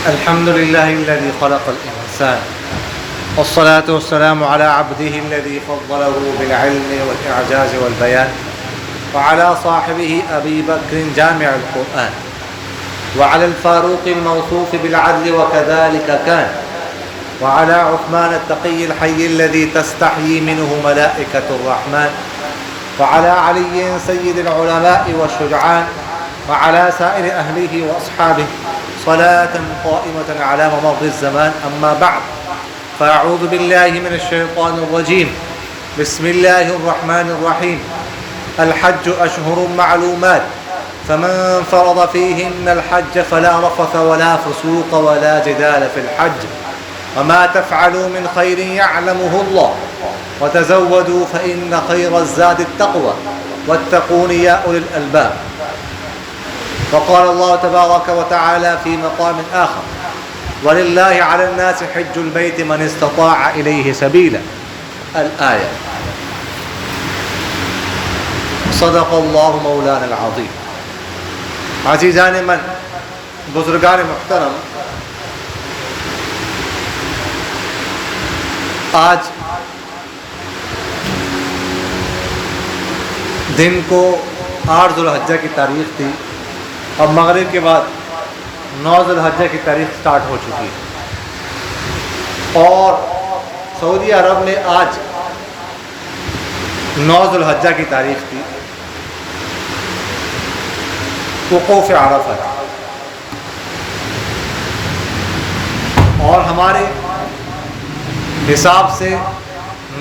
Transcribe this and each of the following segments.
الحمد لله الذي خلق الإنسان والصلاة والسلام على عبده الذي فضله بالعلم والإعجاز والبيان وعلى صاحبه أبي بكر جامع القرآن وعلى الفاروق الموصوف بالعدل وكذلك كان وعلى عثمان التقي الحي الذي تستحيي منه ملائكة الرحمن وعلى علي سيد العلماء والشجعان وعلى سائر أهله وأصحابه صلاة قائمة على ممر الزمان. أما بعد فأعوذ بالله من الشيطان الرجيم. بسم الله الرحمن الرحيم. الحج أشهر معلومات فمن فرض فيهن الحج فلا رفث ولا فسوق ولا جدال في الحج وما تفعلوا من خير يعلمه الله وتزودوا فإن خير الزاد التقوى واتقون يا أولي الألباب. وقال الله تبارك وتعالى في مقام آخر: ولله على الناس حج البيت من استطاع إليه سبيلا. الآية. صدق الله مولانا العظيم. عزیزان من، بزرگان محترم، آج دن کو 8 ذو الحجہ کی تاریخ تھی اور مغرب کے بعد 9 ذو الحجہ کی تاریخ سٹارٹ ہو چکی ہے اور سعودی عرب میں آج 9 ذو الحجہ کی تاریخ تھی، وقوف عرفہ ہے، اور ہمارے حساب سے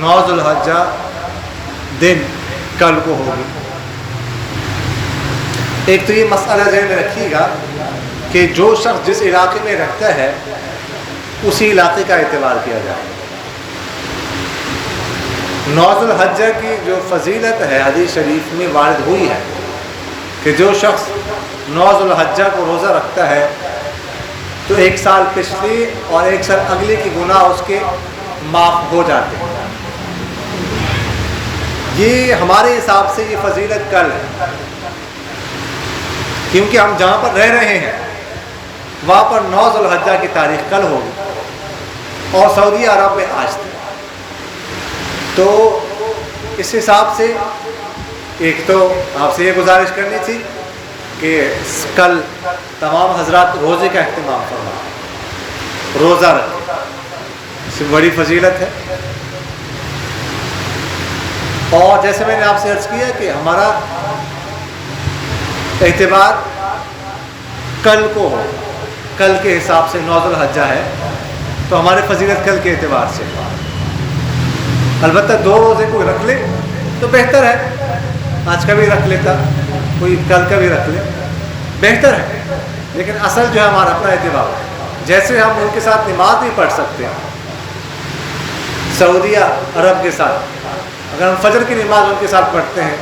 9 ذو الحجہ دن کل کو ہوگی۔ ایک تو یہ مسئلہ ذہن میں رکھیے گا کہ جو شخص جس علاقے میں رہتا ہے اسی علاقے کا اعتبار کیا جائے۔ 9 ذو الحجہ کی جو فضیلت ہے حدیث شریف میں وارد ہوئی ہے کہ جو شخص 9 ذو الحجہ کو روزہ رکھتا ہے تو 1 سال پچھلے اور 1 سال اگلے کی گناہ اس کے معاف ہو جاتے ہیں۔ یہ ہمارے حساب سے یہ فضیلت کل ہے، کیونکہ ہم جہاں پر رہ رہے ہیں وہاں پر 9 ذو الحجہ کی تاریخ کل ہوگی اور سعودی عرب میں آج تھی۔ تو اس حساب سے ایک تو آپ سے یہ گزارش کرنی تھی کہ کل تمام حضرات روزے کا اہتمام فرمائیں، روزہ رکھیں، اس سے بڑی فضیلت ہے۔ اور جیسے میں نے آپ سے عرض کیا کہ ہمارا اعتبار کل کو ہو، کل کے حساب سے 9 ذو الحجہ ہے تو ہماری فضیلت کل کے اعتبار سے۔ البتہ 2 روزے کوئی رکھ لے تو بہتر ہے، آج کا بھی رکھ لیتا، کوئی کل کا بھی رکھ لے، بہتر ہے، لیکن اصل جو ہے ہمارا اپنا اعتبار ہے۔ جیسے ہم ان کے ساتھ نماز نہیں پڑھ سکتے سعودی عرب کے ساتھ، اگر ہم فجر کی نماز ان کے ساتھ پڑھتے ہیں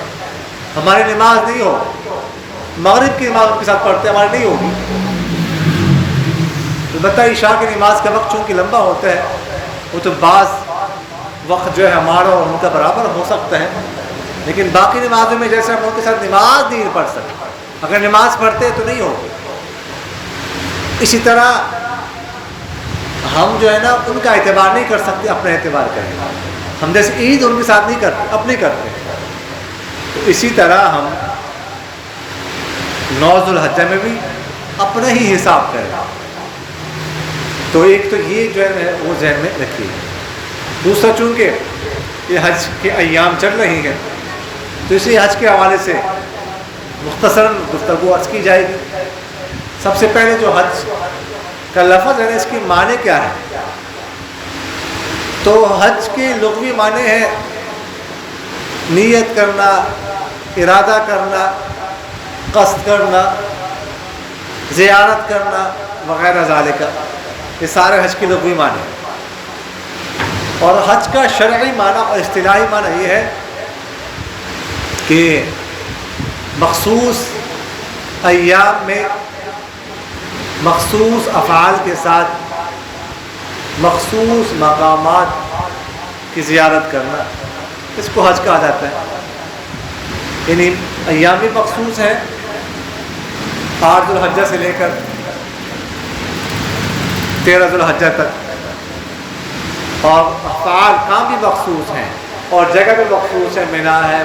ہماری نماز نہیں ہو، مغرب کی نماز ان کے ساتھ پڑھتے ہیں ہماری نہیں ہوگی۔ البتہ عشاء کی نماز کا وقت چونکہ لمبا ہوتا ہے وہ تو بعض وقت جو ہے ہمارا اور ان کا برابر ہو سکتا ہے، لیکن باقی نمازوں میں جیسے ہم ان کے ساتھ نماز نہیں پڑھ سکتے، اگر نماز پڑھتے تو نہیں ہوگی۔ اسی طرح ہم جو ہے نا ان کا اعتبار نہیں کر سکتے، اپنا اعتبار کریں۔ ہم جیسے عید ان کے ساتھ نہیں کرتے، اپنے کرتے ہیں، تو اسی طرح ہم 9 ذو الحجہ میں بھی اپنا ہی حساب کریں۔ تو ایک تو یہ جو ہے وہ ذہن میں رکھیے۔ دوسرا، چونکہ یہ حج کے ایام چل رہی ہیں تو اس لیے حج کے حوالے سے مختصراً گفتگو عرض کی جائے گی۔ سب سے پہلے جو حج کا لفظ ہے نا، اس کی معنی کیا ہے؟ تو حج کے لغوی معنی ہے نیت کرنا، ارادہ کرنا، قصد کرنا، زیارت کرنا وغیرہ ذالک، یہ سارے حج کے لغوی معنی ہیں۔ اور حج کا شرعی معنی اور اصطلاحی معنی یہ ہے کہ مخصوص ایام میں مخصوص افعال کے ساتھ مخصوص مقامات کی زیارت کرنا، اس کو حج کہا جاتا ہے۔ یعنی ایام بھی مخصوص ہیں 8 ذو الحجہ سے لے کر 13 ذوالحجہ تک، اور افعال کام بھی مخصوص ہیں اور جگہ بھی مخصوص ہے، مینا ہے،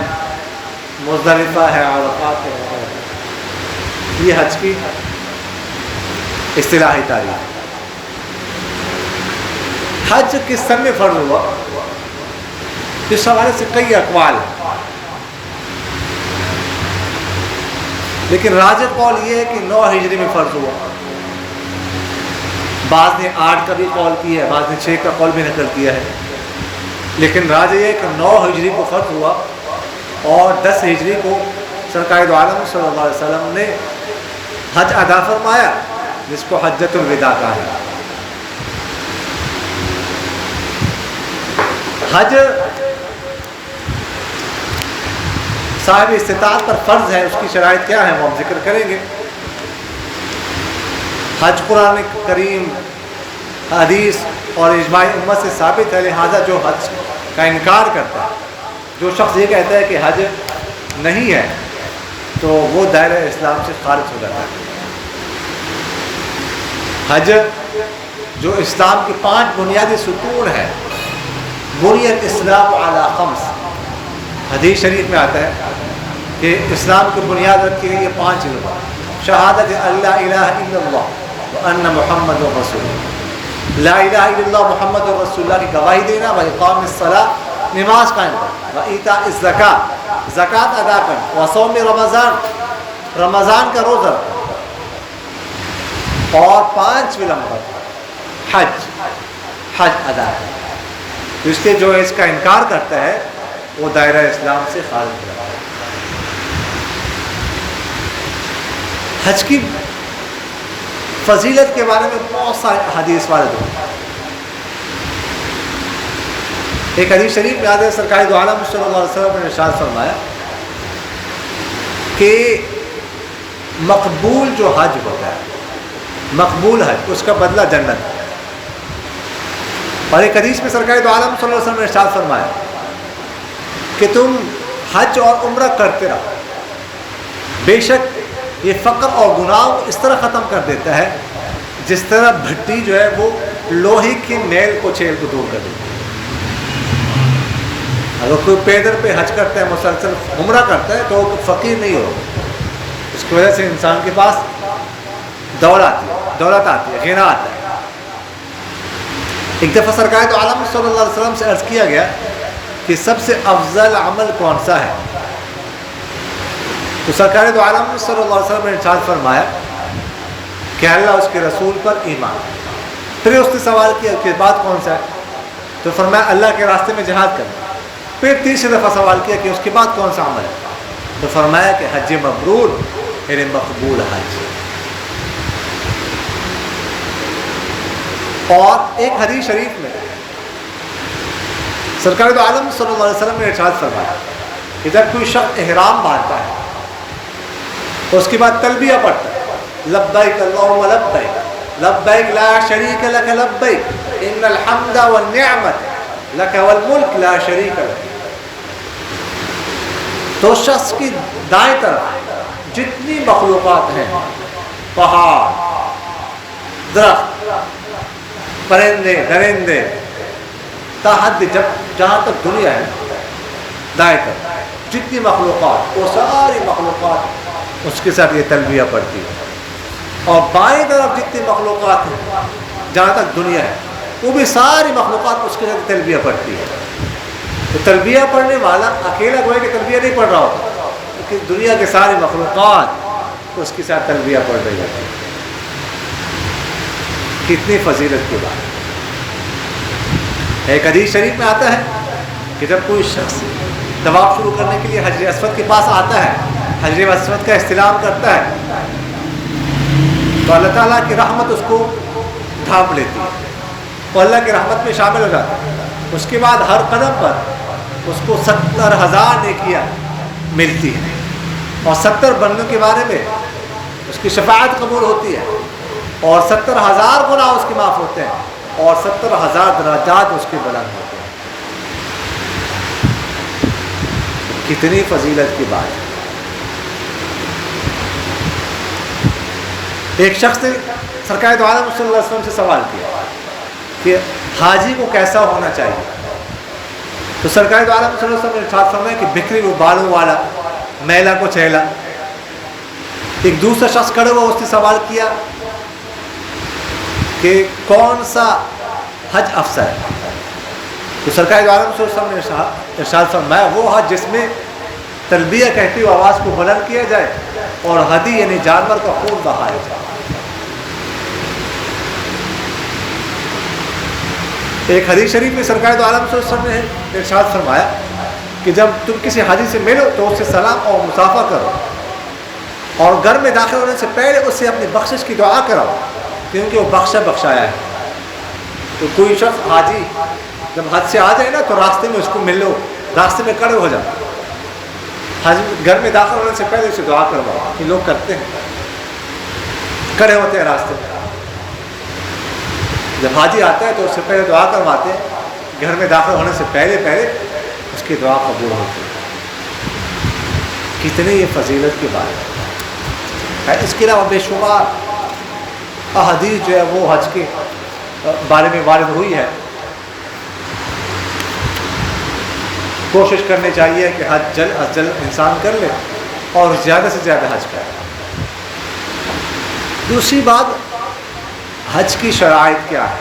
مزدلفہ ہے، عرفات ہے۔ یہ حج کی اصطلاحی تعریف۔ حج کس سن میں فرض ہوا، اس حوالے سے کئی اقوال ہیں، لیکن راجح قول یہ ہے کہ 9 ہجری میں فرض ہوا۔ بعض نے 8 کا بھی قول کیا ہے، بعض نے 6 کا قول بھی نقل کیا ہے، لیکن راجح یہ ہے کہ 9 ہجری کو فرض ہوا، اور 10 ہجری کو سرکار دو عالم صلی اللہ علیہ وسلم نے حج ادا فرمایا، جس کو حجۃ الوداع کہا ہے۔ حج صاحب استطاعت پر فرض ہے، اس کی شرائط کیا ہے وہ ہم ذکر کریں گے۔ حج قرآن کریم، حدیث اور اجماع امت سے ثابت ہے، لہذا جو حج کا انکار کرتا ہے، جو شخص یہ کہتا ہے کہ حج نہیں ہے، تو وہ دائرہ اسلام سے خارج ہو جاتا ہے۔ حج جو اسلام کے 5 بنیادی ستون ہے، بنی الاسلام علی 5، حدیث شریف میں آتا ہے کہ اسلام کی بنیاد رکھی گئی یہ 5 چیزوں پر: شہادت اللہ الہ الا اللہ وان محمد رسول اللہ، لا الہ الا اللہ محمد رسول اللہ کی گواہی دینا، واقام الصلاۃ، نماز قائم کرنا، وایتاء الزکاۃ، زکوٰۃ ادا کرنا، وصوم رمضان، رمضان کا روزہ رکھنا، اور 5ویں نمبر حج ادا کرنا۔ اس کے جو اس کا انکار کرتا ہے وہ دائرہ اسلام سے خارج ہو جاتا ہے۔ حج کی فضیلت کے بارے میں بہت سارے حدیث وارد ہوئے۔ ایک حدیث شریف میں آتا ہے، سرکار دو عالم صلی اللہ علیہ وسلم نے ارشاد فرمایا کہ مقبول جو حج ہوتا ہے، مقبول حج، اس کا بدلہ جنت ہے۔ اور ایک حدیث میں سرکار دو عالم صلی اللہ علیہ وسلم نے ارشاد فرمایا کہ تم حج اور عمرہ کرتے رہو، بے شک یہ فقر اور گناہ کو اس طرح ختم کر دیتا ہے جس طرح بھٹی جو ہے وہ لوہے کی میل کو چھیل کو دور کر دیتی ہے۔ اگر کوئی پیدل پہ حج کرتا ہے، مسلسل عمرہ کرتا ہے، تو وہ فقیر نہیں ہوگا، اس کی وجہ سے انسان کے پاس دولت آتی ہے، غنا آتا ہے۔ ایک دفعہ سرکار تو عالم صلی اللہ علیہ وسلم سے عرض کیا گیا کہ سب سے افضل عمل کون سا ہے؟ تو سرکار دو عالم صلی اللہ علیہ وسلم نے ارشاد فرمایا کہ اللہ اس کے رسول پر ایمان۔ پھر اس نے سوال کیا کہ بعد کون سا ہے؟ تو فرمایا اللہ کے راستے میں جہاد کرنا۔ پھر تیسری دفعہ سوال کیا کہ اس کے بعد کون سا عمل ہے؟ تو فرمایا کہ حج مبرور، یعنی مقبول حج۔ اور ایک حدیث شریف میں سرکار دو عالم صلی اللہ علیہ وسلم نے ارشاد فرمایا کہ جب کوئی شخص احرام باندھتا ہے تو اس کے بعد تلبیہ پڑھتا ہے، لبیک اللہم لبیک، لبیک لا شریک لک لبیک، ان الحمد والنعمت لک والملک لا شریک لک۔ تو شخص کی دائیں طرف جتنی مخلوقات ہیں، پہاڑ، درخت، پرندے، درندے، تاحد جہاں تک دنیا ہے، دائیں طرف جتنی مخلوقات، وہ ساری مخلوقات اس کے ساتھ یہ تلبیہ پڑھتی ہے، اور بائیں طرف جتنی مخلوقات ہیں جہاں تک دنیا ہے، وہ بھی ساری مخلوقات اس کے ساتھ تلبیہ پڑھتی ہے۔ تو تلبیہ پڑھنے والا اکیلا گویا کہ تلبیہ نہیں پڑھ رہا ہوتا، کیونکہ دنیا کے ساری مخلوقات اس کے ساتھ تلبیہ پڑھ رہی ہوتی ہے۔ کتنی فضیلت کی بات ہے۔ ایک حدیث شریف میں آتا ہے کہ جب کوئی شخص طواف شروع کرنے کے لیے حجر اسود کے پاس آتا ہے، حجر اسود کا استلام کرتا ہے، تو اللہ تعالیٰ کی رحمت اس کو ڈھانپ لیتی ہے، وہ اللہ کی رحمت میں شامل ہو جاتا ہے۔ اس کے بعد ہر قدم پر اس کو 70,000 نیکیاں ملتی ہیں، اور 70 بندوں کے بارے میں اس کی شفاعت قبول ہوتی ہے، اور 70,000 گناہ اس کے معاف ہوتے ہیں، اور 70,000 درجات اس کے بلند ہوتے ہیں۔ کتنی فضیلت کی بات ہے۔ ایک شخص نے سرکار دو عالم صلی اللہ علیہ وسلم سے سوال کیا کہ حاجی کو کیسا ہونا چاہیے. تو سرکار دو عالم صلی اللہ علیہ وسلم نے ارشاد فرمایا کہ بکھری ہوئے بالوں والا، میلا کو چہلا. ایک دوسرا شخص کھڑا ہوا، اس نے سوال کیا کہ کون سا حج افضل ہے؟ تو سرکار دو عالم صلی اللہ علیہ وسلم نے ارشاد فرمایا وہ حج جس میں تلبیہ کہتی ہوئی آواز کو بلند کیا جائے اور ہدی یعنی جانور کا خون بہایا جائے. ایک حدیث شریف میں سرکار دو عالم صلی اللہ علیہ وسلم نے ارشاد فرمایا کہ جب تم کسی حاجی سے ملو تو اس سے سلام اور مصافحہ کرو، اور گھر میں داخل ہونے سے پہلے اس سے اپنی بخشش کی دعا کراؤ کیونکہ وہ بخشایا ہے. تو کوئی شخص حاجی جب حج سے آ جائے نا تو راستے میں اس کو مل لو، راستے میں کھڑے ہو جاؤ. گھر میں داخل ہونے سے پہلے اسے دعا کرواؤ. کہ لوگ کرتے ہیں، کھڑے ہوتے ہیں راستے میں، جب حاجی آتا ہے تو اس سے پہلے دعا کرواتے ہیں. گھر میں داخل ہونے سے پہلے اس کی دعا قبول ہوتی ہے. کتنے یہ فضیلت کی بات ہے. اس کے علاوہ بے شمار احادیث جو ہے وہ حج کے بارے میں وارد ہوئی ہے. کوشش کرنی چاہیے کہ حج جلد از جلد انسان کر لے اور زیادہ سے زیادہ حج کرے. دوسری بات، حج کی شرائط کیا ہے؟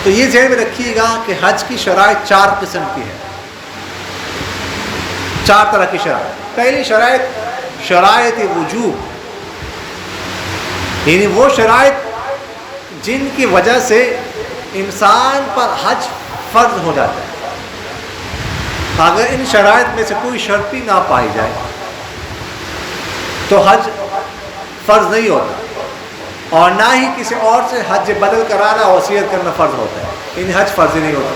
تو یہ ذہن میں رکھیے گا کہ حج کی شرائط 4 قسم کی ہے، 4 طرح کی شرائط. پہلی شرائط وجوب، یعنی وہ شرائط جن کی وجہ سے انسان پر حج فرض ہو جاتا ہے. اگر ان شرائط میں سے کوئی شرط بھی نہ پائی جائے تو حج فرض نہیں ہوتا، اور نہ ہی کسی اور سے حج بدل کرانا اور وصیت کرنا فرض ہوتا ہے. یعنی حج فرض ہی نہیں ہوتا.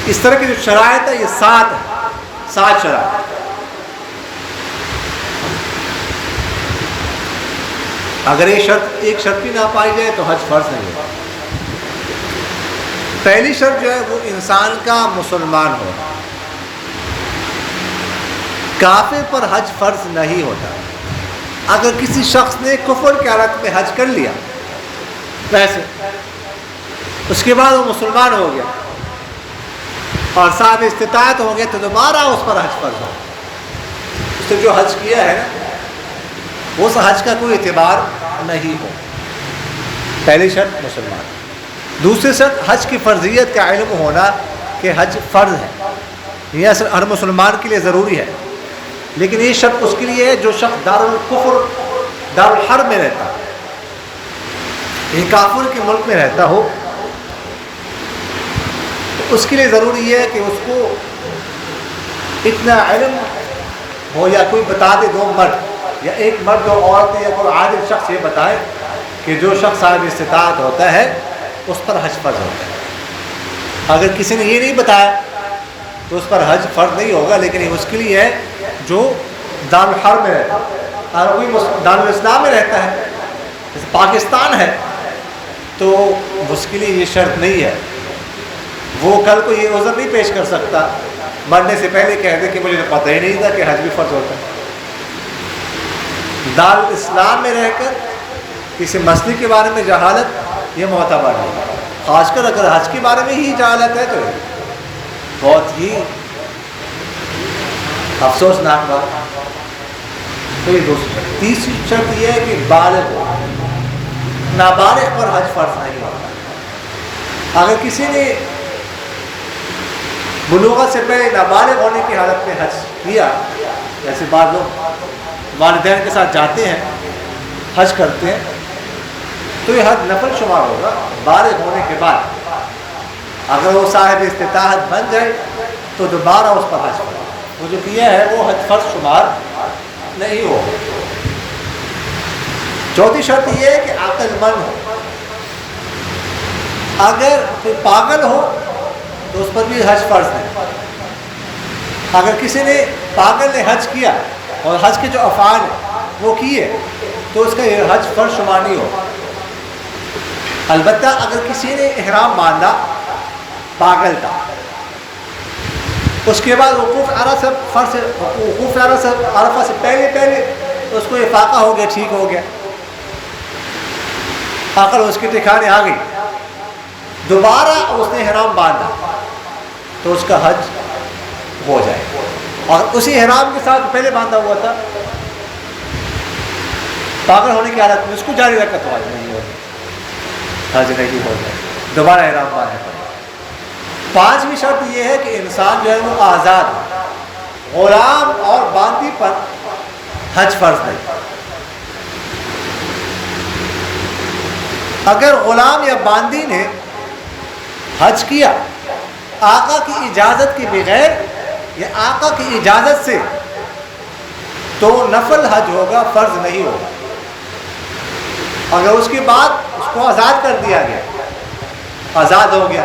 اس طرح کی جو شرائط ہے یہ 7 شرائط. اگر ایک شرط بھی نہ پائی جائے تو حج فرض نہیں ہوتا. پہلی شرط جو ہے وہ انسان کا مسلمان ہونا. کافر پر حج فرض نہیں ہوتا. اگر کسی شخص نے کفر کی حالت میں حج کر لیا ویسے، اس کے بعد وہ مسلمان ہو گیا اور صاحب استطاعت ہو گیا تو دوبارہ اس پر حج فرض ہو. اس نے جو حج کیا ہے نا اس حج کا کوئی اعتبار نہیں ہو. پہلی شرط مسلمان. دوسری شرط حج کی فرضیت کا علم ہونا کہ حج فرض ہے. یہ اصل ہر مسلمان کے لیے ضروری ہے، لیکن یہ شرط اس کے لیے ہے جو شخص دارالکفر دارالحرب میں رہتا ہے، یہ کافر کے ملک میں رہتا ہو، تو اس کے لیے ضروری ہے کہ اس کو اتنا علم ہو، یا کوئی بتا دے 2 مرد یا 1 مرد 2 عورت یا کوئی عادل شخص یہ بتائے کہ جو شخص صاحب استطاعت ہوتا ہے اس پر حج فرض ہوتا ہے. اگر کسی نے یہ نہیں بتایا تو اس پر حج فرض نہیں ہوگا، لیکن یہ اس کے لیے ہے جو دارالحرب میں رہتا ہے. اگر کوئی دارالاسلام میں رہتا ہے جیسے پاکستان ہے تو اس کے لیے یہ شرط نہیں ہے. وہ کل کو یہ عذر نہیں پیش کر سکتا مرنے سے پہلے کہہ دے کہ مجھے تو پتہ ہی نہیں تھا کہ حج بھی فرض ہوتا ہے. دارالاسلام میں رہ کر کسی مسئلے کے بارے میں جہالت یہ معتبر ہے، خاص کر اگر حج کے بارے میں ہی جہالت ہے تو بہت ہی افسوسناک بات. تو یہ دوسری. تیسری شرط یہ ہے کہ بالغ ہو. نابالغ پر حج فرض نہیں ہوتا. اگر کسی نے بلوغت سے پہلے نابالغ ہونے کی حالت میں حج کیا، جیسے بعض لوگ والدین کے ساتھ جاتے ہیں حج کرتے ہیں، تو یہ حج نفل شمار ہوگا. بالغ ہونے کے بعد اگر وہ صاحب استطاعت بن جائے تو دوبارہ اس پر حج کرے. وہ جو کیا ہے وہ حج فرض شمار نہیں ہو. چوتھی شرط یہ ہے کہ عقل مند ہو. اگر کوئی پاگل ہو تو اس پر بھی حج فرض نہیں. اگر کسی نے پاگل نے حج کیا اور حج کے جو افعال وہ کیے تو اس کا یہ حج فرض شمار نہیں ہو. البتہ اگر کسی نے احرام باندھا پاگل تھا، اس کے بعد وقوف عرفہ سے پہلے اس کو افاقہ ہو گیا، ٹھیک ہو گیا، عقل اس کے ٹھکانے آ گئی، دوبارہ اس نے احرام باندھا تو اس کا حج ہو جائے، اور اسی احرام کے ساتھ پہلے باندھا ہوا تھا پاگل ہونے کی حالت میں اس کو جاری رکھا تو حج نہیں ہوگی، حج نہیں ہو جائے، دوبارہ احرام باندھنا پڑے۔ پانچویں شرط یہ ہے کہ انسان جو ہے وہ آزاد ہے، غلام اور باندی پر حج فرض نہیں۔ اگر غلام یا باندی نے حج کیا آقا کی اجازت کے بغیر یا آقا کی اجازت سے تو نفل حج ہوگا، فرض نہیں ہوگا۔ اگر اس کے بعد اس کو آزاد کر دیا گیا، آزاد ہو گیا،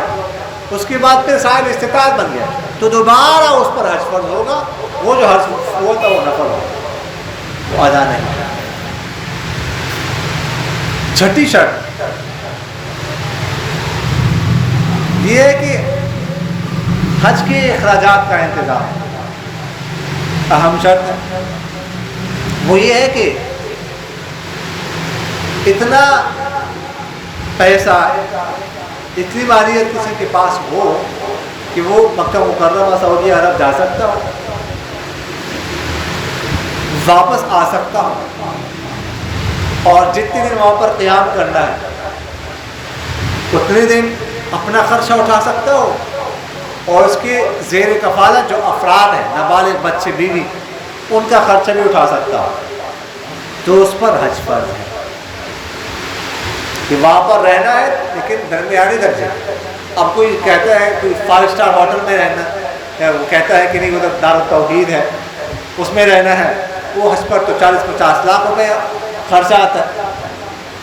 اس کے بعد پھر صاحب استطاعت بن گیا تو دوبارہ اس پر حج فرض ہوگا، وہ جو حج ہوا تھا وہ نفل ہوگا، وہ ادا نہیں۔ چھٹی شرط یہ ہے کہ حج کے اخراجات کا انتظام، اہم شرط ہے وہ یہ ہے کہ اتنا پیسہ، اتنی مالیت کسی کے پاس ہو کہ وہ مکہ مکرمہ سعودی عرب جا سکتا ہو، واپس آ سکتا ہو، اور جتنے دن وہاں پر قیام کرنا ہے اتنے دن اپنا خرچہ اٹھا سکتا ہو، اور اس کے زیر کفالت جو افراد ہیں، نابالغ بچے بیوی، ان کا خرچہ بھی اٹھا سکتا ہو، تو اس پر حج فرض ہے کہ وہاں پر رہنا ہے لیکن درمیانی درجے۔ اب کوئی کہتا ہے کوئی 5 اسٹار ہوٹل میں رہنا ہے، وہ کہتا ہے کہ نہیں ادھر دار التوحید ہے اس میں رہنا ہے، وہ حج پر تو 40-50 لاکھ روپے خرچہ آتا ہے،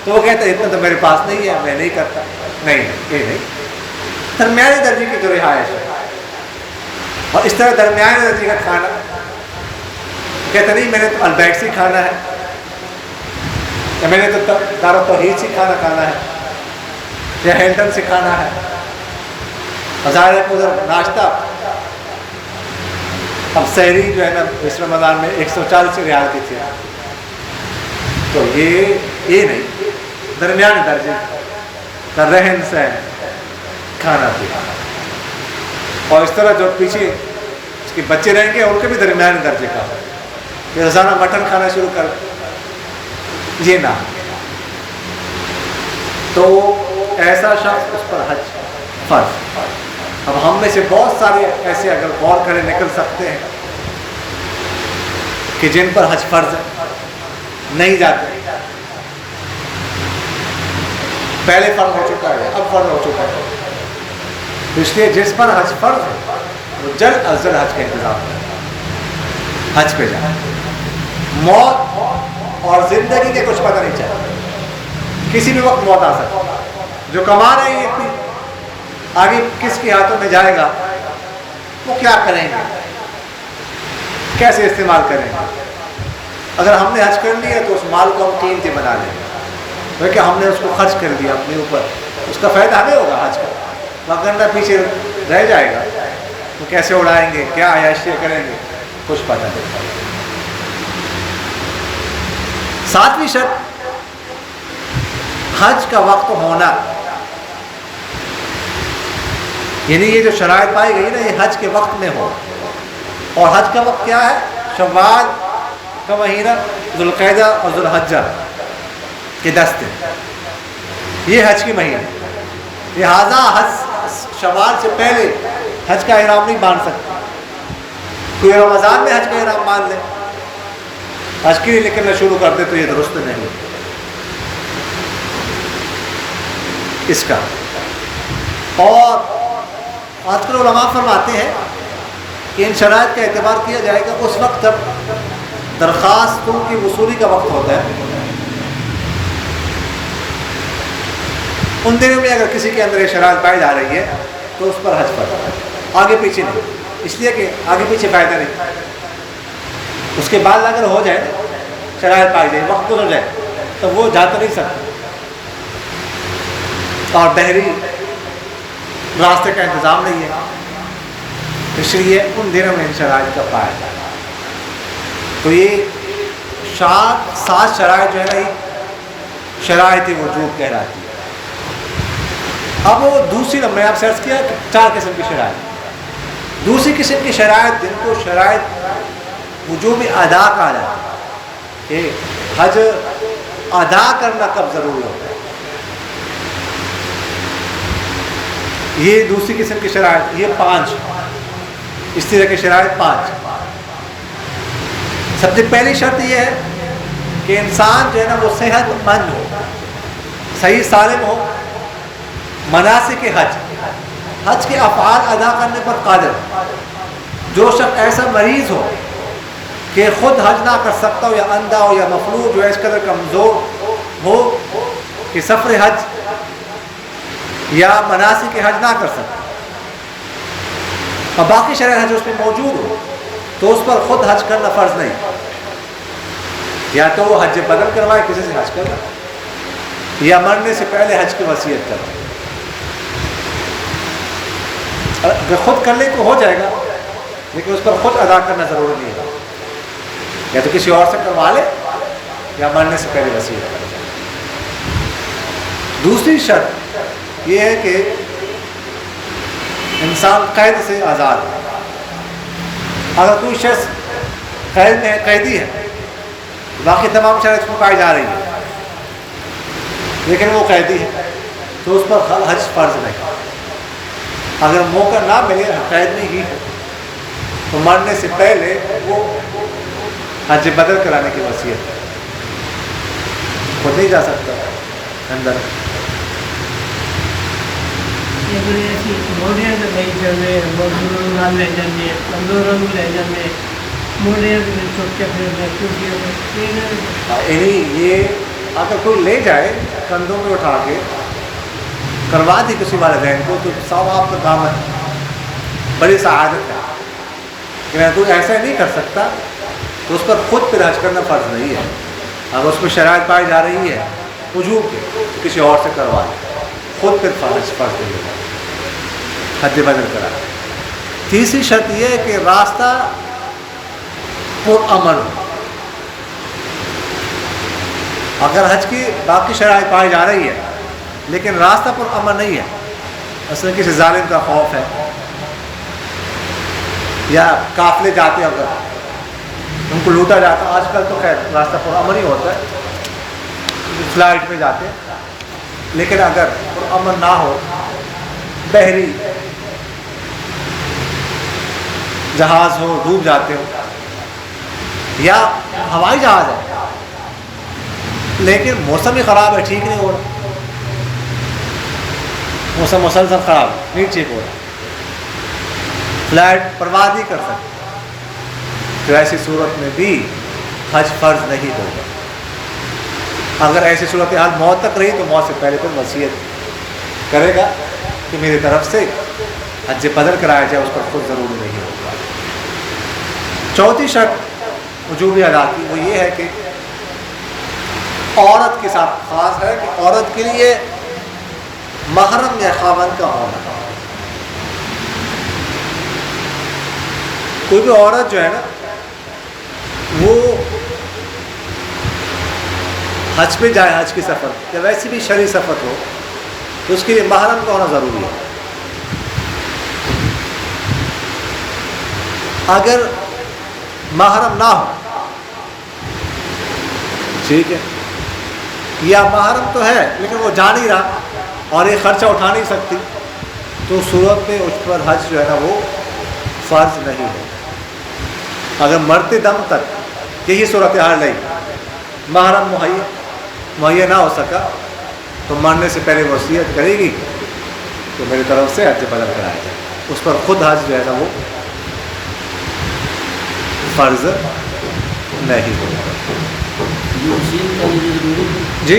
تو وہ کہتا ہے اتنا تو میرے پاس نہیں ہے، میں نہیں کرتا۔ نہیں، یہ نہیں، درمیانی درجے کی جو رہائش ہے، اور اس طرح درمیانی درجے کا کھانا، کہتا نہیں میں نے تو البیک سے کھانا ہے، یا میں نے تو دار التوحید سے کھانا ہے، یا ہیلٹن سے کھانا ہے، ظاہر ہے کہ ادھر ناشتہ اب سحری جو ہے نا اس رمضان میں 140 ریال کی تھی، تو یہ نہیں، درمیانی درجے کا رہن سہن، کھانا پینا، اور اس طرح جو پیچھے اس کے بچے رہیں گے ان کے بھی درمیانی درجے کا، روزانہ مٹن کھانا شروع کر، یہ نہ، تو ایسا شخص اس پر حج فرض۔ اب ہم میں سے بہت سارے ایسے اگر غور کریں نکل سکتے ہیں کہ جن پر حج فرض ہے، نہیں جاتے، پہلے فرض ہو چکا ہے، اب فرض ہو چکا ہے، اس لیے جس پر حج فرض ہے وہ جلد از جلد حج کا انتظام کرے، حج پہ جائے۔ موت اور زندگی کے کچھ پتہ نہیں چلتا، کسی بھی وقت موت آ سکتی، جو کما رہے ہیں اتنی، آگے کس کے ہاتھوں میں جائے گا، وہ کیا کریں گے، کیسے استعمال کریں گے۔ اگر ہم نے حج کر لیا تو اس مال کو ہم قیمتی بنا لیں گے، کیونکہ ہم نے اس کو خرچ کر دیا اپنے اوپر، اس کا فائدہ ہمیں ہوگا حج کا، وغیرہ پیچھے رہ جائے گا، تو کیسے اڑائیں گے، کیا عیاشیاں کریں گے، کچھ پتہ نہیں۔ 7ویں شرط حج کا وقت ہونا، یعنی یہ جو شرائط پائی گئی نا یہ حج کے وقت میں ہو، اور حج کا وقت کیا ہے؟ شوال کا مہینہ، ذوالقعدہ اور ذوالحجہ کے 10 دن، یہ حج کے مہینے، لہٰذا حج شوال سے پہلے حج کا احرام نہیں باندھ سکتا، کوئی رمضان میں حج کا احرام باندھ لے، حج کے لیے نکلنا شروع کر دے تو یہ درست نہیں اس کا۔ اور آج کل علماء فرماتے ہیں کہ ان شرائط کا اعتبار کیا جائے گا اس وقت جب درخواستوں کی وصولی کا وقت ہوتا ہے، ان دنوں میں اگر کسی کے اندر یہ شرائط پائی جا رہی ہے تو اس پر حج فرض، آگے پیچھے نہیں، اس لیے کہ آگے پیچھے فائدہ نہیں، اس کے بعد اگر ہو جائے شرائط پائی جائے، وقت گزر جائے تو وہ جا تو نہیں سکتا، اور بحری راستے کا انتظام نہیں ہے، اس لیے ان دنوں میں ان شرائط کا پایا جائے۔ تو یہ 7 شرائط جو ہے نا شرائط وجوب کہلاتی ہے۔ اب وہ دوسری میں آپ سے عرض کیا کہ 4 قسم کی شرائط، دوسری قسم کی شرائط جن کو شرائط وجوب ادا کہا جاتا ہے کہ حج ادا کرنا کب ضروری ہوتا ہے، یہ دوسری قسم کی شرائط، یہ 5 اس طرح کی شرائط 5۔ سب سے پہلی شرط یہ ہے کہ انسان جو ہے نا وہ صحت مند ہو، صحیح سالم ہو، مناسک حج کے افعال ادا کرنے پر قادر ہو۔ جو شخص ایسا مریض ہو کہ خود حج نہ کر سکتا ہو، یا اندھا ہو یا مفلوج جو ہے اس قدر کمزور ہو کہ سفر حج یا مناسک حج نہ کر سکتا، اور باقی شرائط حج اس میں موجود ہو، تو اس پر خود حج کرنا فرض نہیں، یا تو وہ حج بدل کروائے کسی سے حج کروائے، یا مرنے سے پہلے حج کی وصیت کروائے۔ اگر خود کر لے تو ہو جائے گا، لیکن اس پر خود ادا کرنا ضروری نہیں ہے، یا تو کسی اور سے کروا لے یا مرنے سے پہلے وصیت کرے۔ دوسری شرط یہ ہے کہ انسان قید سے آزاد ہے۔ اگر کوئی شخص قید میں قیدی ہے، باقی تمام شرائط اس کو پائی جا رہی ہے، لیکن وہ قیدی ہے، تو اس پر حج فرض نہیں۔ اگر موقع نہ ملے، قید میں ہی ہے، تو مرنے سے پہلے وہ حج بدل کرانے کی وصیت ہے، خود نہیں جا سکتا اندر۔ یہ اگر کوئی لے جائے کندھوں میں اٹھا کے کروا دی کسی والدین کو تو ثواب کا کام ہے، بڑی سعادت ہے، لیکن کوئی ایسا نہیں کر سکتا تو اس پر خود پھر حج کرنا فرض نہیں ہے۔ اگر اس میں شرائط پائی جا رہی ہے وجوب کے، کسی اور سے کروا لے، خود پھر حج فرض نہیں ہوگا، حج بدل کرا۔ تیسری شرط یہ ہے کہ راستہ پرامن ہو۔ اگر حج کی باقی شرائط پائی جا رہی ہے لیکن راستہ پرامن نہیں ہے، مثلا کسی ظالم کا خوف ہے، یا قافلے جاتے ہیں اگر ان کو لوٹا جاتا، آج کل تو خیر راستہ پرامن ہی ہوتا ہے، فلائٹ میں جاتے ہیں، لیکن اگر پرامن نہ ہو، بحری جہاز ہو، ڈوب جاتے ہو، یا ہوائی جہاز ہے لیکن موسم ہی خراب ہے، ٹھیک نہیں ہو رہا، موسم مسلسل خراب نہیں ٹھیک ہو رہا، فلائٹ پرواز نہیں کر سکتے، تو ایسی صورت میں بھی حج فرض نہیں ہوگا۔ اگر ایسی صورتحال موت تک رہی تو موت سے پہلے پھر وصیت کرے گا کہ میری طرف سے حج بدل کرایا جائے، اس پر خود ضروری نہیں ہوگا۔ چوتھی شرط وجوب ادا کی وہ یہ ہے کہ عورت کے ساتھ خاص ہے کہ عورت کے لیے محرم یا خاوند کا ہونا۔ کوئی بھی عورت جو ہے نا وہ حج پہ جائے، حج کی سفر یا ویسی بھی شرعی سفر ہو، تو اس کے لیے محرم کا ہونا ضروری ہے۔ اگر محرم نہ ہو، ٹھیک ہے، یا محرم تو ہے لیکن وہ جا نہیں رہا اور یہ خرچہ اٹھا نہیں سکتی، تو صورت میں اس پر حج جو ہے نا وہ فرض نہیں ہے۔ اگر مرتے دم تک یہی صورتحال رہی، محرم مہیا نہ ہو سکا، تو مرنے سے پہلے وصیت کرے گی تو میری طرف سے حج بدل کرایا جائے، اس پر خود حج جو ہے نا وہ فرض نہیں ہوگا۔ جی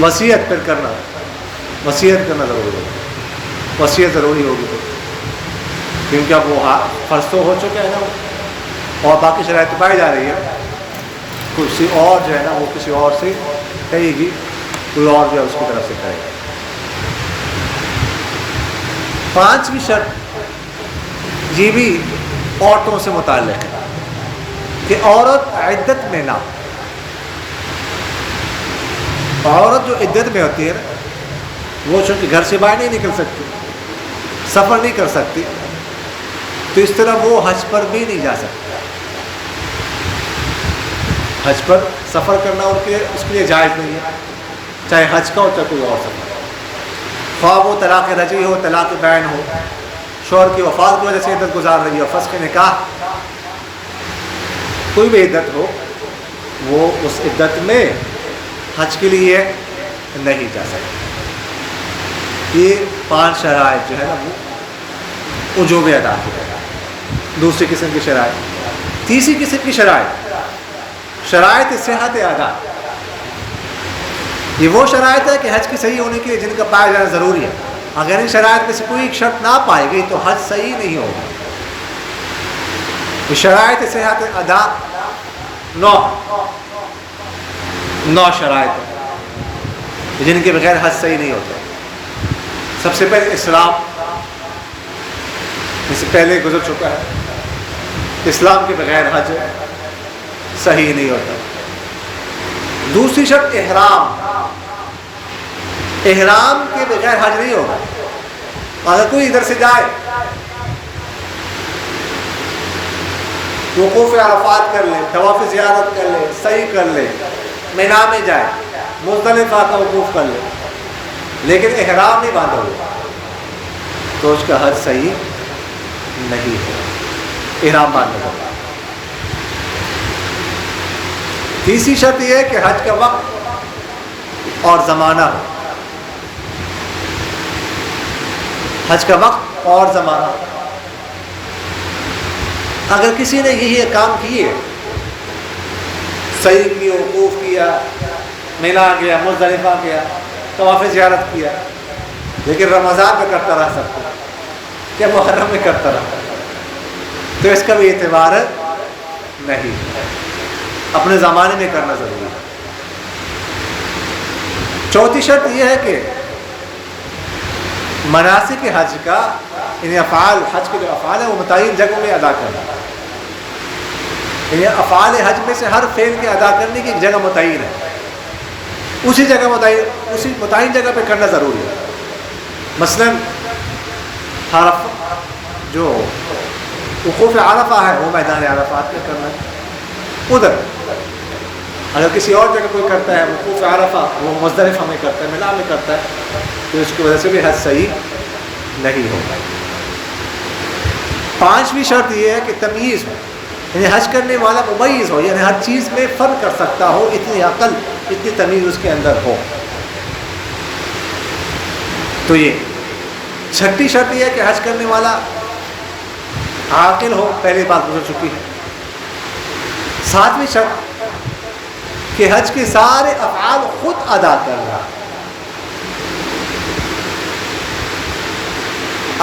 وصیت پھر کرنا، وصیت کرنا ضروری ہوگا، وصیت ضروری ہوگی تو، کیونکہ اب وہ فرض تو ہو چکا ہے نا، اور باقی شرائط پائی جا رہی ہے، کسی اور جو ہے نا وہ کسی اور سے کہے گی، کوئی اور جو ہے اس کی طرف سے کرے گا۔ پانچویں شرط یہ بھی عورتوں سے متعلق ہے کہ عورت عدت میں نہ، عورت جو عدت میں ہوتی ہے نا، وہ چونکہ گھر سے باہر نہیں نکل سکتی، سفر نہیں کر سکتی، تو اس طرح وہ حج پر بھی نہیں جا سکتی۔ حج پر سفر کرنا اس کے لیے جائز نہیں ہے، چاہے حج کا ہو چاہے کوئی اور سفر، خواہ وہ طلاق رجعی ہو، طلاق بین ہو، شوہر کی وفات کی وجہ سے عدت گزار رہی ہو، فسخ نکاح، کوئی بھی عدت ہو، وہ اس عدت میں حج کے لیے نہیں جا سکتی۔ یہ 5 شرائط جو ہے نا وہ وجوب ادا کی ہے۔ دوسری قسم کی شرائط، تیسری قسم کی شرائط صحت ادا۔ یہ وہ شرائط ہے کہ حج کی صحیح ہونے کے لیے جن کا پایا جانا ضروری ہے، اگر ان شرائط میں سے کوئی ایک شرط نہ پائے گئی تو حج صحیح نہیں ہوگا۔ یہ شرائط صحت ادا 9 شرائط ہیں جن کے بغیر حج صحیح نہیں ہوتا۔ سب سے پہلے اسلام، اس سے پہلے گزر چکا ہے، اسلام کے بغیر حج صحیح نہیں ہوتا۔ دوسری شرط احرام کے بغیر حج نہیں ہوگا۔ اگر کوئی ادھر سے جائے، وقوف عرفات کر لے، طواف زیارت کر لے، سعی کر لے، مینا میں جائے، مزدلفہ کا وقوف کر لے، لیکن احرام نہیں باندھا ہوا تو اس کا حج صحیح نہیں ہے، احرام باندھنا ہوگا۔ تیسری شرط یہ ہے کہ حج کا وقت اور زمانہ، حج کا وقت اور زمانہ، اگر کسی نے یہی کام کیے، سعی کی، وقوف کیا، مینا گیا، مزدلفہ گیا، طواف زیارت کیا، لیکن رمضان میں کرتا رہ سکتا کیا محرم میں کرتا رہا تو اس کا بھی اعتبار نہیں، اپنے زمانے میں کرنا ضروری ہے۔ چوتھی شرط یہ ہے کہ مناسک حج کا، یعنی افعال حج کے جو افعال ہیں وہ متعین جگہوں میں ادا کرنا، یعنی افعال حج میں سے ہر فعل کے ادا کرنے کی ایک جگہ متعین ہے، اسی متعین جگہ پہ کرنا ضروری ہے۔ مثلاً جو وقوف عرفہ ہے وہ میدان عرفات میں کرنا ہے، ادھر اگر کسی اور جگہ کوئی کرتا ہے وقوف عرفہ، وہ مزدلفہ میں کرتا ہے، مینا میں کرتا ہے، تو اس کی وجہ سے بھی حج صحیح نہیں ہوگا۔ پانچویں شرط یہ ہے کہ تمییز ہو، یعنی حج کرنے والا ممیز ہو، یعنی ہر چیز میں فرق کر سکتا ہو، اتنی عقل، اتنی تمیز اس کے اندر ہو۔ تو یہ چھٹی شرط یہ ہے کہ حج کرنے والا عاقل ہو، پہلی بات گزر چکی ہے۔ ساتویں شرط کہ حج کے سارے افعال خود ادا کر رہا،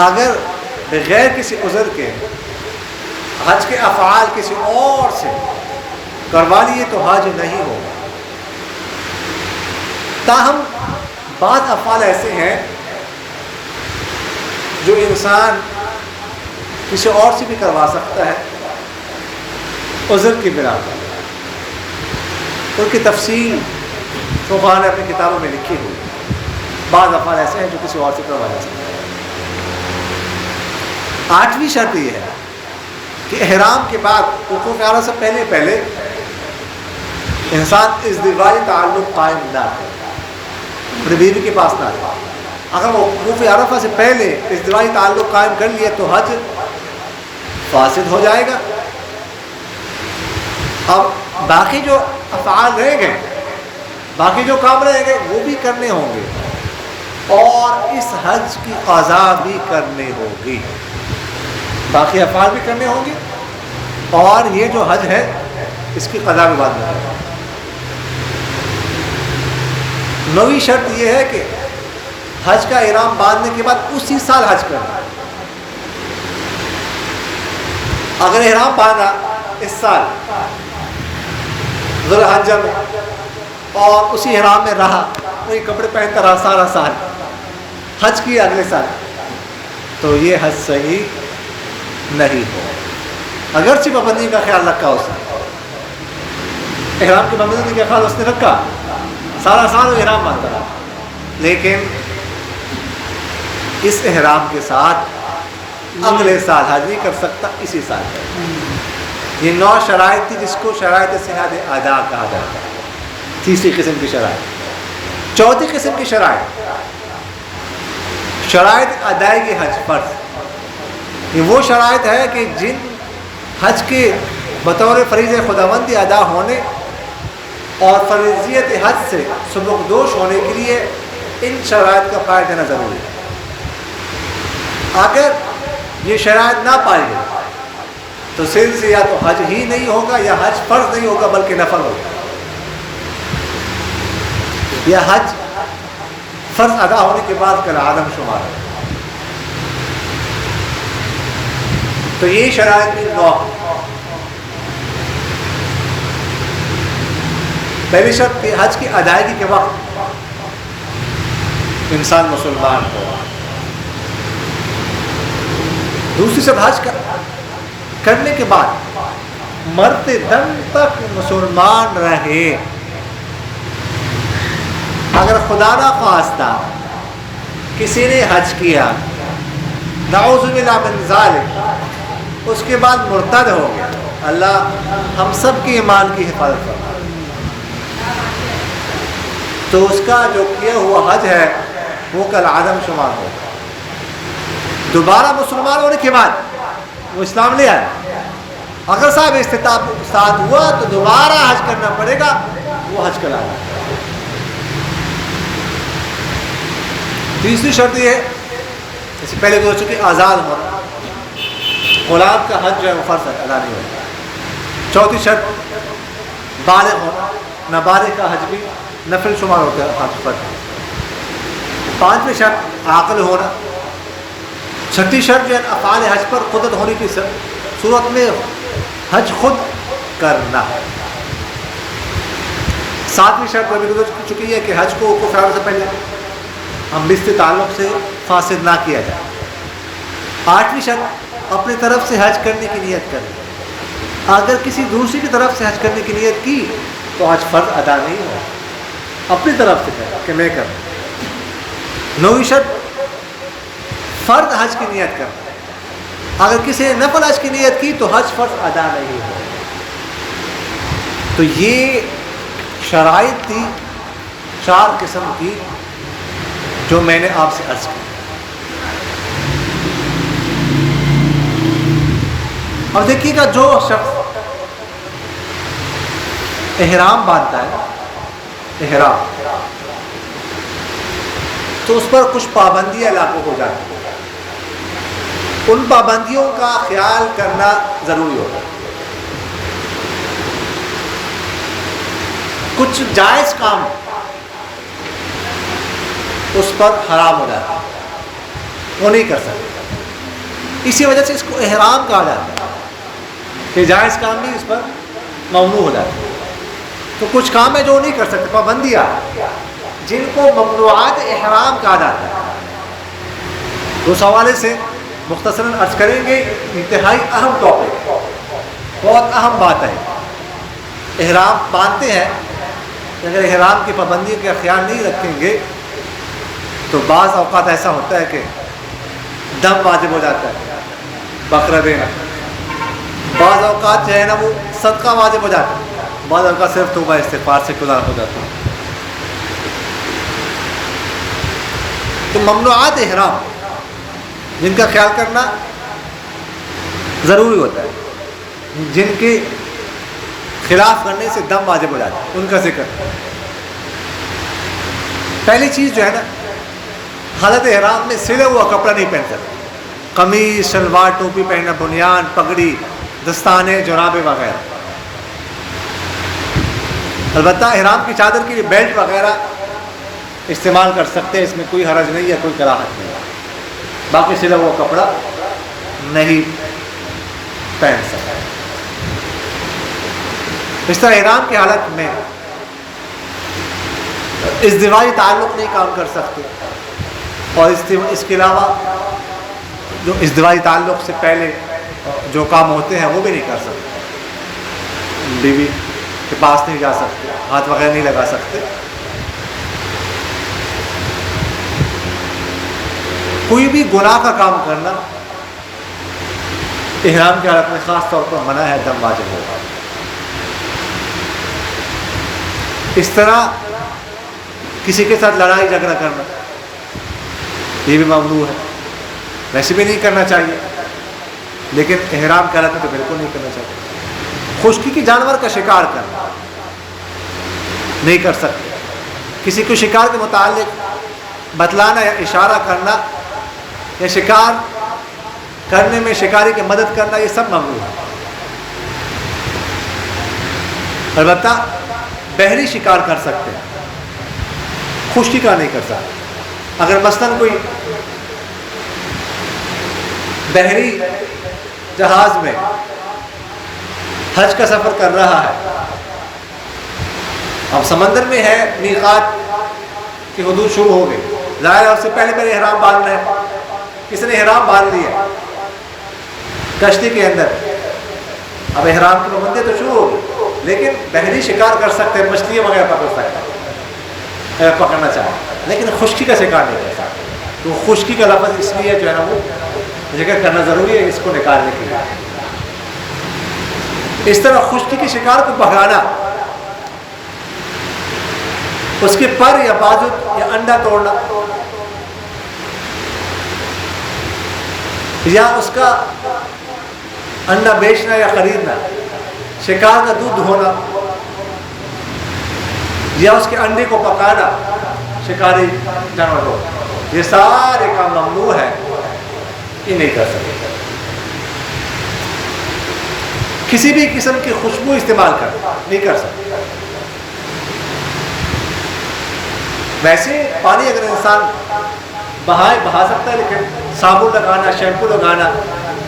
اگر بغیر کسی عذر کے حج کے افعال کسی اور سے کروا لیے تو حج نہیں ہوگا۔ تاہم بعض افعال ایسے ہیں جو انسان کسی اور سے بھی کروا سکتا ہے عذر کی بنا پر، ان کی تفصیل فقہاء نے اپنی کتابوں میں لکھی ہوئی، بعض افعال ایسے ہیں جو کسی اور سے کروا جا سکتا ہے۔ آٹھویں شرط یہ ہے کہ احرام کے بعد وقوف عرفہ سے پہلے انسان ازدواجی تعلق قائم نہ کرے، اپنی بیوی کے پاس نہ رہے۔ اگر وہ وقوف عرفہ سے پہلے ازدواجی تعلق قائم کر لیے تو حج فاسد ہو جائے گا۔ اب باقی جو افعال رہ گئے، باقی جو کام رہ گئے وہ بھی کرنے ہوں گے اور اس حج کی قضا بھی کرنی ہوگی، باقی افعال بھی کرنے ہوں گے اور یہ جو حج ہے اس کی قضا بھی بعد میں ہوگی۔ نویں شرط یہ ہے کہ حج کا احرام باندھنے کے بعد اسی سال حج کرنا۔ اگر احرام باندھا اس سال ذو الحجہ میں اور اسی احرام میں رہا، وہی کپڑے پہنتا رہا سارا سال، حج کیا اگلے سال، تو یہ حج صحیح نہیں ہو، اگرچہ پابندی کا خیال رکھا اس نے، احرام کی پابندی کا خیال اس نے رکھا، سارا سال وہ احرام باندھتا رہا، لیکن اس احرام کے ساتھ اگلے سال حج نہیں کر سکتا، اسی سال کا۔ یہ 9 شرائط تھی جس کو شرائط صحت ادا کہا جاتا ہے، تیسری قسم کی شرائط۔ چوتھی قسم کی شرائط ادائیگی حج فرض، یہ وہ شرائط ہے کہ جن حج کے بطور فریضہ خداوندی ادا ہونے اور فرضیت حج سے سبکدوش ہونے کے لیے ان شرائط کا پائے جانا ضروری ہے۔ اگر یہ شرائط نہ پائی گئی تو سن سے یا تو حج ہی نہیں ہوگا یا حج فرض نہیں ہوگا بلکہ نفل ہوگا، یا حج فرض ادا ہونے کے بعد کل عدم شمار ہے۔ تو یہ شرائط میں 9۔ پہلی شرط کہ حج کی ادائیگی کے وقت انسان مسلمان ہو۔ دوسری شرط حج کرنے کے بعد مرتے دم تک مسلمان رہے۔ اگر خدا نہ خواستہ کسی نے حج کیا، نعوذ باللہ من ذالک، اس کے بعد مرتد ہو گیا، اللہ ہم سب کے ایمان کی حفاظت فرمائے، تو اس کا جو کیا ہوا حج ہے وہ کل عدم شمار ہوگا۔ دوبارہ مسلمان ہونے کے بعد وہ اسلام لے آیا، اگر صاحب استطاعت ساتھ ہوا تو دوبارہ حج کرنا پڑے گا، وہ حج کرا ہے۔ تیسری شرط یہ ہے، اس سے پہلے گزر چکی، آزاد ہونا، غلام کا حج جو ہے وہ فرض ادا نہیں ہوتا۔ چوتھی شرط بالغ ہونا، نابالغ کا حج بھی نفل شمار ہوتا ہے، حج فرض۔ پانچویں شرط عاقل ہونا۔ چھٹی شرط جو ہے افعال حج پر قدرت ہونے کی صورت میں حج خود کرنا۔ ساتویں شرط ابھی گزر چکی ہے کہ حج کو وقوف عرفہ سے پہلے ہم رشتے تعلق سے فاسد نہ کیا جائے۔ آٹھویں شرط اپنی طرف سے حج کرنے کی نیت کریں، اگر کسی دوسری کی طرف سے حج کرنے کی نیت کی تو حج فرض ادا نہیں ہو، اپنی طرف سے کہ میں کروں۔ نویں شرط فرض حج کی نیت کرنا، اگر کسی نے نفل حج کی نیت کی تو حج فرض ادا نہیں ہو۔ تو یہ شرائط تھی 4 قسم کی جو میں نے آپ سے عرض کی۔ اور دیکھیے گا جو شخص احرام باندھتا ہے، احرام، تو اس پر کچھ پابندیاں لاگو ہو جاتی ہیں، ان پابندیوں کا خیال کرنا ضروری ہوتا ہے۔ کچھ جائز کام اس پر حرام ہو جاتا ہے، وہ نہیں کر سکتے، اسی وجہ سے اس کو احرام کہا جاتا ہے کہ جائز کام بھی اس پر ممنوع ہو جاتا ہے۔ تو کچھ کام ہے جو نہیں کر سکتے، پابندیاں جن کو ممنوعات احرام کہا جاتا ہے۔ اس حوالے سے مختصراً عرض کریں گے، انتہائی اہم ٹاپک، بہت اہم بات ہے۔ احرام باندھتے ہیں، اگر احرام کی پابندی کا خیال نہیں رکھیں گے تو بعض اوقات ایسا ہوتا ہے کہ دم واجب ہو جاتا ہے، بکرا دینا، بعض اوقات جو ہے نا وہ صدقہ واجب ہو جاتا ہے، بعض اوقات صرف توبہ استغفار سے گزار ہو جاتا ہے۔ تو ممنوعات احرام جن کا خیال کرنا ضروری ہوتا ہے، جن کے خلاف کرنے سے دم واجب ہو جاتا ہے، ان کا ذکر۔ پہلی چیز جو ہے نا، حالت احرام میں سلے ہوا کپڑا نہیں پہن سکتے، قمیص، شلوار، ٹوپی پہننا، بنیان، پگڑی، دستانے، جرابے وغیرہ۔ البتہ احرام کی چادر کے لیے بیلٹ وغیرہ استعمال کر سکتے ہیں، اس میں کوئی حرج نہیں ہے، کوئی کراہت نہیں ہے، باقی سلا ہوا کپڑا نہیں پہن سکتے۔ اس طرح احرام کی حالت میں ازدواجی تعلق نہیں کام کر سکتے، اور اس کے علاوہ جو ازدواجی تعلق سے پہلے جو کام ہوتے ہیں وہ بھی نہیں کر سکتے، بیوی کے پاس نہیں جا سکتے، ہاتھ وغیرہ نہیں لگا سکتے، کوئی بھی گناہ کا کام کرنا احرام کی حالت میں خاص طور پر منع ہے، دم واجب ہوگا۔ اس طرح کسی کے ساتھ لڑائی جھگڑا کرنا یہ بھی ممنوع ہے، ویسے بھی نہیں کرنا چاہیے، لیکن احرام کی حالت میں تو بالکل نہیں کرنا چاہیے۔ خشکی کی جانور کا شکار کرنا نہیں کر سکتے، کسی کو شکار کے متعلق بتلانا یا اشارہ کرنا یا شکار کرنے میں شکاری کی مدد کرنا یہ سب ممنوع ہے۔ البتہ بحری شکار کر سکتے ہیں، خشکی کا نہیں کر سکتے۔ اگر مثلاً کوئی بحری جہاز میں حج کا سفر کر رہا ہے، اب سمندر میں ہے، میقات کی حدود شروع ہو گئی، ظاہر ہے اس سے پہلے احرام باندھنا ہے، کسی نے احرام باندھ لیا کشتی کے اندر، اب احرام کی پابندی تو شروع ہو گئی، لیکن بحری شکار کر سکتے ہیں، مچھلیاں وغیرہ پکڑ سکتے ہیں، پکڑنا چاہیں، لیکن خشکی کا شکار نہیں کر سکتے۔ تو خشکی کا لفظ اس لیے جو ہے نا وہ ذکر کرنا ضروری ہے اس کو نکالنے کے لیے۔ اس طرح خشکی کے شکار کو بھگانا، اس کے پر یا بازو یا انڈا توڑنا یا اس کا انڈا بیچنا یا خریدنا، شکار کا دودھ دھونا یا اس کے انڈے کو پکانا شکاری جانوروں، یہ سارے کام ممنوع ہے، یہ نہیں کر سکتے۔ کسی بھی قسم کی خوشبو استعمال کرنا نہیں کر سکتے۔ ویسے پانی اگر انسان بہا سکتا ہے، لیکن صابن لگانا، شیمپو لگانا،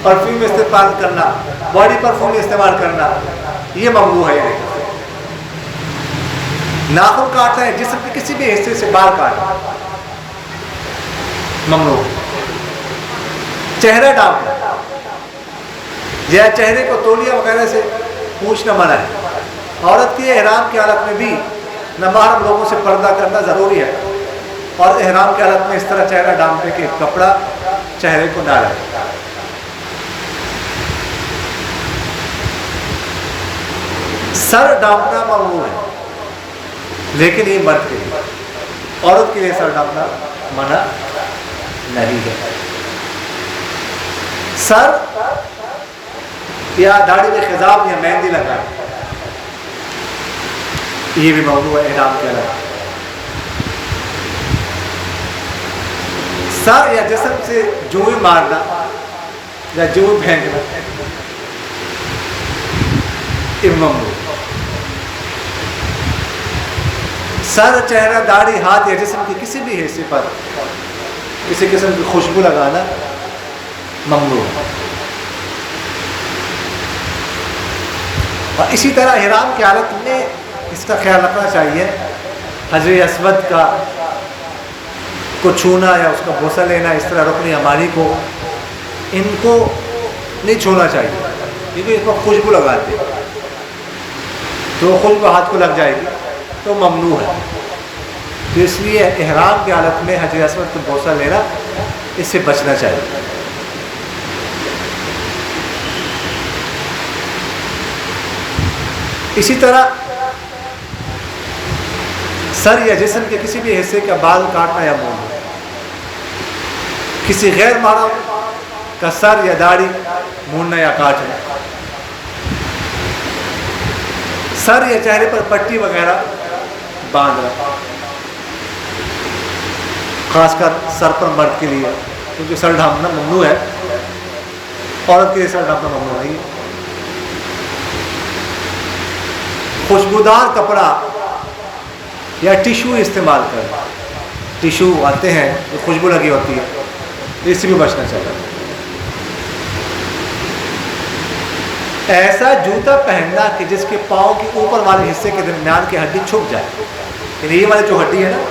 پرفیوم استعمال کرنا، باڈی پرفیوم استعمال کرنا یہ ممنوع ہے، یہ نہیں۔ ناخن کاٹنا ہے، جسم کے کسی بھی حصے سے بال کاٹنا ممنوع۔ چہرہ ڈانپنا یا چہرے کو تولیہ وغیرہ سے پوچھنا منع ہے۔ عورت کے احرام کی حالت میں بھی نامحرم لوگوں سے پردہ کرنا ضروری ہے، اور احرام کی حالت میں اس طرح چہرہ ڈانپنے کے کپڑا چہرے کو نہ رہے۔ سر ڈانپنا ممنوع ہے، لیکن یہ مرد کے لیے، عورت کے لیے سر ڈانپنا منع نہیں ہے۔ سر یا داڑھی میں خضاب یا مہندی لگانا یہ بھی ممنوع ہے احرام کے علاوہ۔ سر یا جسم سے جوئی مارنا یا جوئی پھینکنا یہ ممنوع۔ سر، چہرہ، داڑھی، ہاتھ یا جسم کے کسی بھی حصے پر کسی قسم کی خوشبو لگانا ممنوع ہے۔ اور اسی طرح احرام کی حالت میں اس کا خیال رکھنا چاہیے، حجر اسود کو چھونا یا اس کا بوسہ لینا، اس طرح رکن یمانی کو، ان کو نہیں چھونا چاہیے، کیونکہ اس پر خوشبو لگاتے ہیں، تو خوشبو ہاتھ کو لگ جائے گی تو ممنوع ہے۔ تو اس لیے احرام کی حالت میں حجر اسود کو بوسہ لینا اس سے بچنا چاہیے۔ اسی طرح سر یا جسم کے کسی بھی حصے کا بال کاٹنا یا مونڈنا، کسی غیر محرم کا سر یا داڑھی مونڈنا یا کاٹنا، سر یا چہرے پر پٹی وغیرہ باندھنا، خاص کر سر پر مرد کے لیے، کیونکہ سر ڈھانپنا ممنوع ہے، عورت کے لیے سر ڈھانپنا ممنوع نہیں ہے۔ خوشبودار کپڑا یا ٹیشو استعمال کرنا، ٹیشو آتے ہیں جو خوشبو لگی ہوتی ہے، اس سے بھی بچنا چاہیے۔ ایسا جوتا پہننا کہ جس کے پاؤں کے اوپر والے حصے کے درمیان کی ہڈی چھپ جائے، یعنی یہ والی جو ہڈی ہے نا،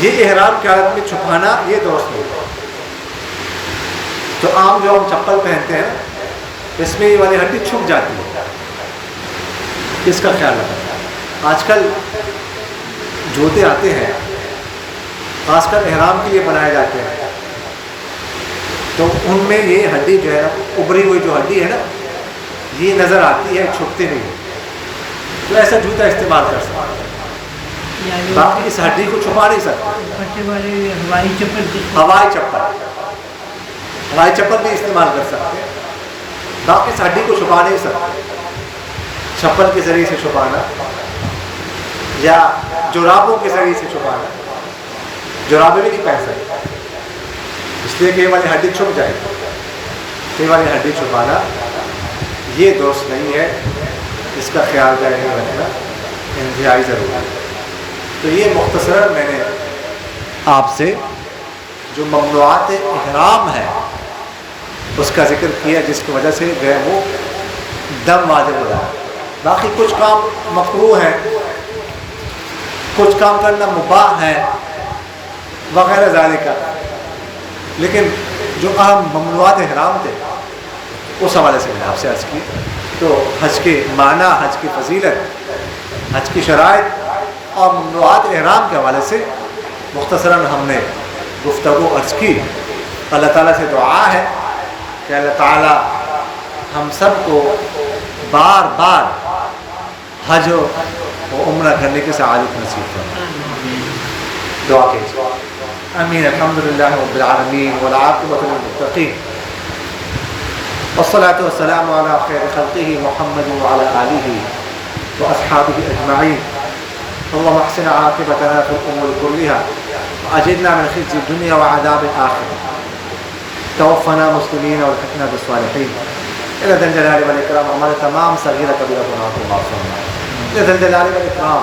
یہ احرام کی حالت میں چھپانا یہ درست نہیں ہے۔ تو عام جو ہم چپل پہنتے ہیں اس میں یہ والی ہڈی چھپ جاتی ہے، اس کا خیال رکھنا۔ آج کل جوتے آتے ہیں خاص کر احرام کے لیے بنائے جاتے ہیں، تو ان میں یہ ہڈی جو ہے نا، ابری ہوئی جو ہڈی ہے نا، یہ نظر آتی ہے، چھپتی نہیں ہے، تو ایسا جوتا استعمال کر سکتے ہیں، باقی اس ہڈی کو چھپا نہیں سکتے۔ ہوائی چپل بھی استعمال کر سکتے ہیں، باقی اس ہڈی کو چھپا نہیں سکتے۔ چپل کے ذریعے سے چھپانا یا جرابوں کے ذریعے سے چھپانا، جرابیں بھی نہیں پہن سکتے اس لیے کہ یہ والی ہڈی چھپ جائے گی، یہ والی ہڈی چھپانا یہ درست نہیں ہے، اس کا خیال دائیں رکھنا انتہائی ضروری ہے۔ تو یہ مختصراً میں نے آپ سے جو ممنوعات احرام ہے اس کا ذکر کیا، جس کی وجہ سے جو ہے وہ دم واجب ہو رہا ہے۔ باقی کچھ کام مکروہ ہیں، کچھ کام کرنا مباح ہے وغیرہ ذالک، لیکن جو اہم ممنوعات احرام تھے اس حوالے سے میں نے آپ سے عرض کی۔ تو حج کے معنی، حج کی فضیلت، حج کی شرائط اور ممنوعات احرام کے حوالے سے مختصراً ہم نے گفتگو عرض کی۔ اللہ تعالیٰ سے دعا ہے کہ اللہ تعالیٰ ہم سب کو بار بار حج و عمرہ کرنے کی سعادت نصیب فرمائے۔ دعا کیجیے۔ آمین۔ الحمدللہ رب العالمین والعاقبۃ للمتقین والصلاة والسلام على خیر خلقہ محمد وعلى آلہ واصحابہ اجمعین۔ اللهم احسن عاقبتنا في الامور كلها واجرنا من خزي الدنيا وعذاب الاخره، توفنا مسلمین والحقنا بالصالحین۔ الى ذی الجلال والاکرام ہمارے تمام صغیرہ کبیرہ گناہوں کو معاف فرما۔ الى ذی الجلال والاکرام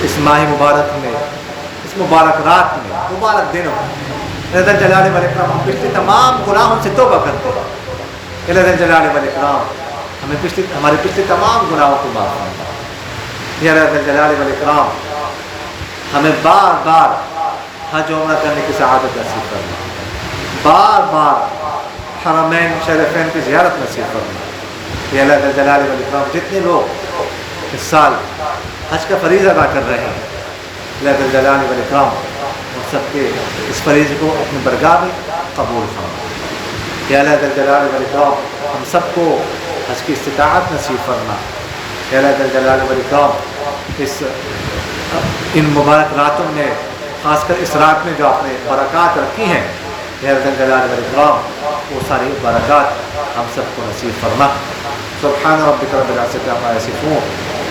اس ماہ مبارک میں، اس مبارک رات میں، مبارک دنوں میں، الى ذی الجلال والاکرام ہم پچھلے تمام گناہوں سے توبہ کرتے ہیں۔ الى ذی الجلال والاکرام ہمارے پچھلے تمام گناہوں کو معاف فرما۔ یا ذی الجلال والاکرام ہمیں بار بار حج و عمرہ کرنے کی سعادت نصیب فرما، بار بار حرمین شریفین کی زیارت نصیب فرما۔ یا ذی الجلال والاکرام جتنے لوگ اس سال حج کا فریضہ ادا کر رہے ہیں، یا ذی الجلال والاکرام ان سب کے اس فریضے کو اپنی برگاہ میں قبول فرما۔ یا ذی الجلال والاکرام ہم سب کو حج کی استطاعت نصیب فرما۔ یا ذی الجلال والاکرام ان مبارک راتوں میں، خاص کر اس رات میں جو آپ نے برکات رکھی ہیں، یا ذی الجلال والاکرام وہ ساری برکات ہم سب کو نصیب فرما۔ سبحان ربک رب العزۃ عما یصفون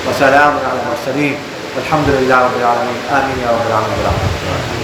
وسلام علی المرسلین والحمد للہ رب العالمین۔ آمین یا رب العالمین۔